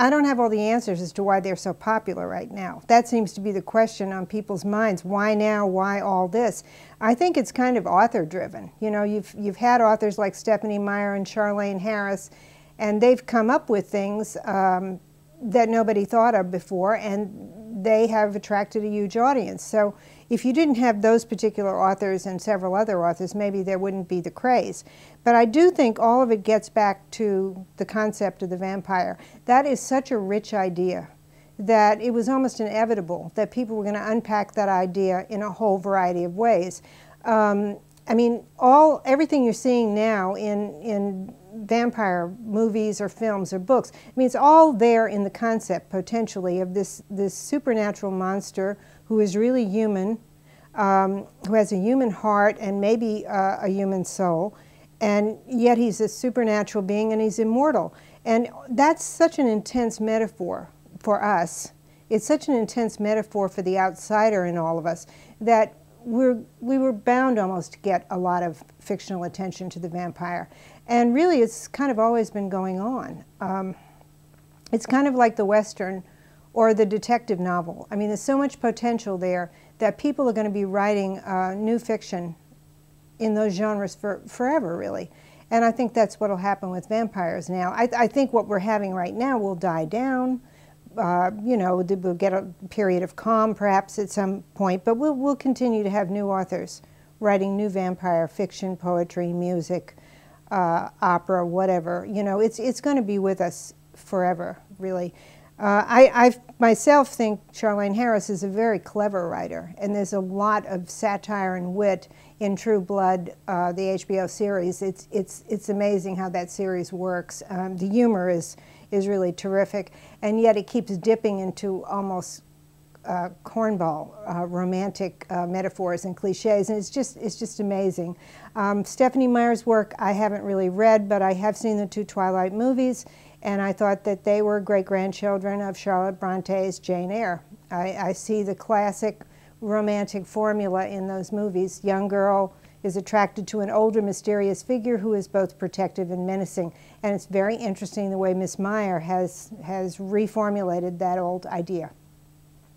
I don't have all the answers as to why they're so popular right now. That seems to be the question on people's minds. Why now? Why all this? I think it's kind of author-driven. You know, you've had authors like Stephanie Meyer and Charlaine Harris, and they've come up with things that nobody thought of before, and they have attracted a huge audience. So if you didn't have those particular authors and several other authors, maybe there wouldn't be the craze. But I do think all of it gets back to the concept of the vampire. That is such a rich idea that it was almost inevitable that people were going to unpack that idea in a whole variety of ways. I mean, everything you're seeing now in vampire movies or films or books, I mean, it's all there in the concept, potentially, of this supernatural monster who is really human, who has a human heart and maybe a human soul, and yet he's a supernatural being and he's immortal. And that's such an intense metaphor for us. It's such an intense metaphor for the outsider in all of us that we were bound almost to get a lot of fictional attention to the vampire. And really, it's kind of always been going on. It's kind of like the Western or the detective novel. I mean, there's so much potential there that people are going to be writing new fiction in those genres forever, really. And I think that's what will happen with vampires now. I think what we're having right now will die down. You know, we'll get a period of calm perhaps at some point, but we'll continue to have new authors writing new vampire fiction, poetry, music, opera, whatever. You know, it's going to be with us forever, really. I myself think Charlaine Harris is a very clever writer, and there's a lot of satire and wit in True Blood, the HBO series. It's amazing how that series works. The humor is really terrific, and yet it keeps dipping into almost cornball romantic metaphors and cliches, and it's just amazing. Stephanie Meyer's work I haven't really read, but I have seen the 2 Twilight movies, and I thought that they were great-grandchildren of Charlotte Bronte's Jane Eyre. I see the classic romantic formula in those movies. Young girl is attracted to an older, mysterious figure who is both protective and menacing. And it's very interesting the way Miss Meyer has reformulated that old idea.